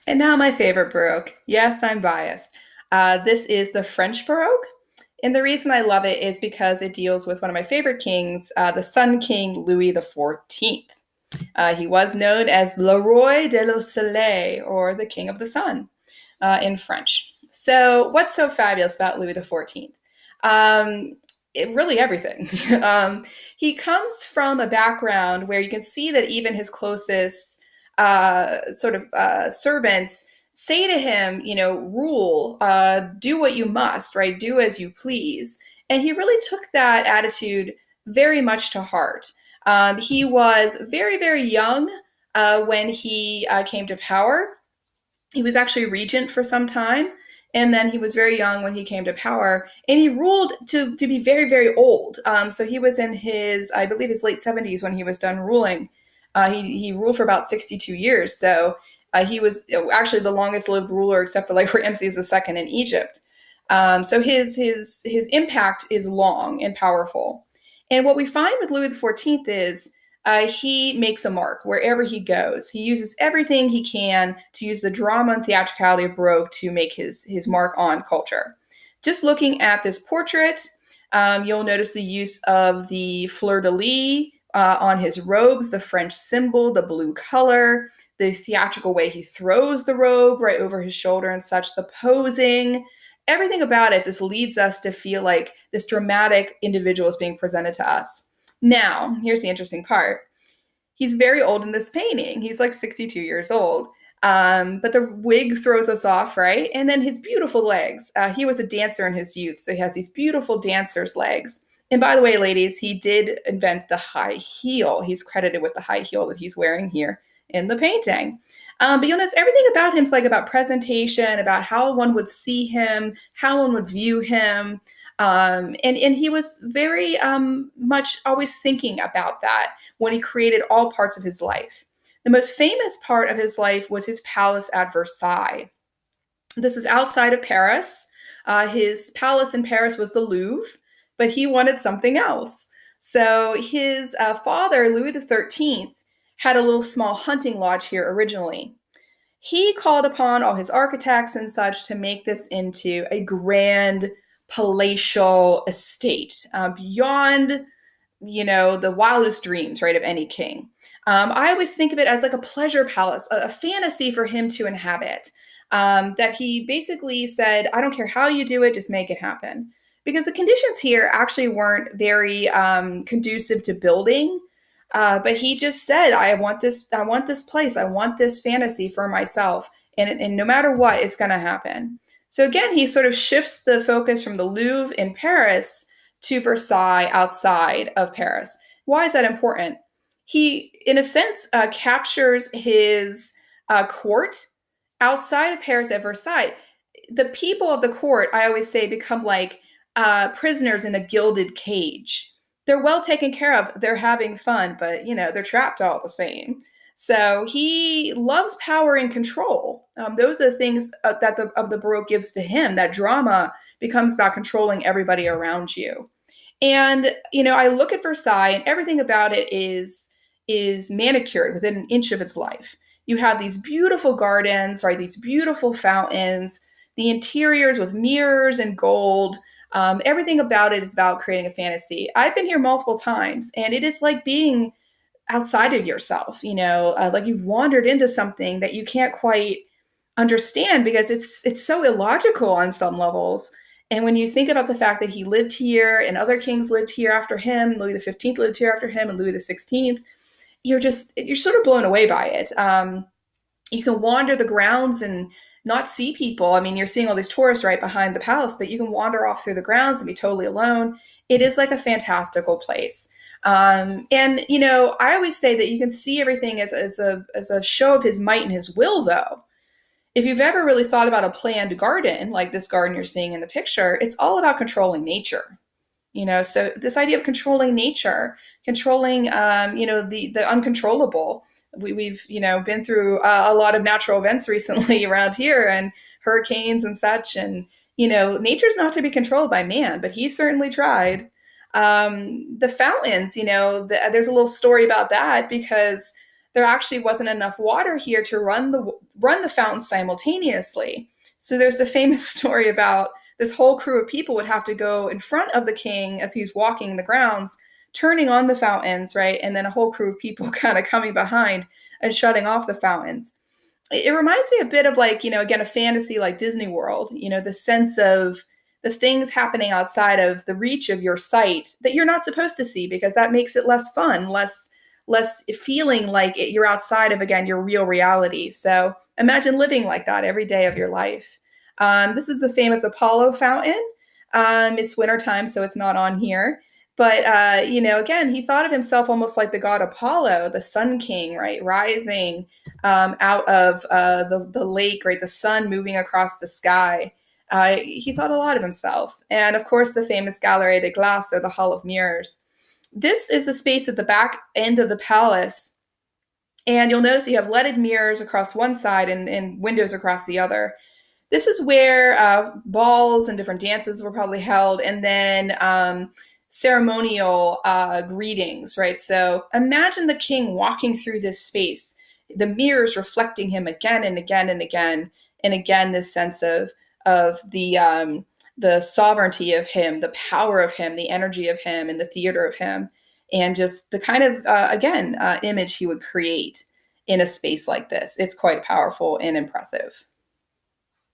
And now my favorite Baroque. Yes, I'm biased. This is the French Baroque. And the reason I love it is because it deals with one of my favorite kings, the Sun King Louis XIV. He was known as Le Roi de le Soleil, or the King of the Sun, in French. So, what's so fabulous about Louis XIV? Um, really everything. He comes from a background where you can see that even his closest servants say to him, rule, do what you must, right? Do as you please. And he really took that attitude very much to heart. He was very, very young when he came to power. He was actually regent for some time, and then he was very young when he came to power, and he ruled to be very, very old. So he was in his, I believe, his late 70s when he was done ruling. He ruled for about 62 years, so he was actually the longest lived ruler, except for like Ramses II in Egypt. So his impact is long and powerful. And what we find with Louis XIV is he makes a mark wherever he goes. He uses everything he can to use the drama and theatricality of Baroque to make his mark on culture. Just looking at this portrait, you'll notice the use of the fleur de lis on his robes, the French symbol, the blue color, the theatrical way he throws the robe right over his shoulder and such, the posing. Everything about it just leads us to feel like this dramatic individual is being presented to us. Now, here's the interesting part. He's very old in this painting. He's like 62 years old. But the wig throws us off, right? And then his beautiful legs. He was a dancer in his youth, so he has these beautiful dancer's legs. And by the way, ladies, he did invent the high heel. He's credited with the high heel that he's wearing here in the painting. But you'll notice everything about him is like about presentation, about how one would see him, how one would view him. And he was very much always thinking about that when he created all parts of his life. The most famous part of his life was his palace at Versailles. This is outside of Paris. His palace in Paris was the Louvre, but he wanted something else. So his father, Louis XIII, had a little small hunting lodge here originally. He called upon all his architects and such to make this into a grand palatial estate beyond, the wildest dreams, right, of any king. I always think of it as like a pleasure palace, a fantasy for him to inhabit. That he basically said, I don't care how you do it, just make it happen. Because the conditions here actually weren't very conducive to building. But he just said, I want this place, I want this fantasy for myself. And no matter what, it's going to happen. So again, he sort of shifts the focus from the Louvre in Paris to Versailles outside of Paris. Why is that important? He, in a sense, captures his court outside of Paris at Versailles. The people of the court, I always say, become like prisoners in a gilded cage. They're well taken care of. They're having fun, but they're trapped all the same. So he loves power and control. Those are the things that the Baroque gives to him. That drama becomes about controlling everybody around you. And I look at Versailles, and everything about it is manicured within an inch of its life. You have these beautiful gardens, right? These beautiful fountains, the interiors with mirrors and gold. Everything about it is about creating a fantasy. I've been here multiple times, and it is like being outside of yourself, like you've wandered into something that you can't quite understand because it's so illogical on some levels. And when you think about the fact that he lived here and other kings lived here after him, Louis XV lived here after him, and Louis XVI, you're sort of blown away by it. You can wander the grounds and not see people. I mean, you're seeing all these tourists right behind the palace, but you can wander off through the grounds and be totally alone. It is like a fantastical place. And I always say that you can see everything as a show of his might and his will, though. If you've ever really thought about a planned garden, like this garden you're seeing in the picture, it's all about controlling nature. So this idea of controlling nature, controlling, the uncontrollable. We've been through a lot of natural events recently around here, and hurricanes and such. And nature's not to be controlled by man, but he certainly tried. The fountains, there's a little story about that because there actually wasn't enough water here to run the fountain simultaneously. So there's the famous story about this whole crew of people would have to go in front of the king as he's walking the grounds, turning on the fountains, right? And then a whole crew of people kind of coming behind and shutting off the fountains. It reminds me a bit of, like, again, a fantasy like Disney World, the sense of the things happening outside of the reach of your sight that you're not supposed to see, because that makes it less fun, less feeling like you're outside of, again, your real reality. So imagine living like that every day of your life. This is the famous Apollo fountain. It's wintertime, so it's not on here. But, again, he thought of himself almost like the god Apollo, the sun king, right? Rising out of the lake, right? The sun moving across the sky. He thought a lot of himself. And of course, the famous Galerie des Glaces, or the Hall of Mirrors. This is the space at the back end of the palace. And you'll notice you have leaded mirrors across one side and windows across the other. This is where balls and different dances were probably held, and then ceremonial greetings, right? So imagine the king walking through this space, the mirrors reflecting him again and again and again and again. This sense of the sovereignty of him, the power of him, the energy of him, and the theater of him, and just the kind of image he would create in a space like this. It's quite powerful and impressive.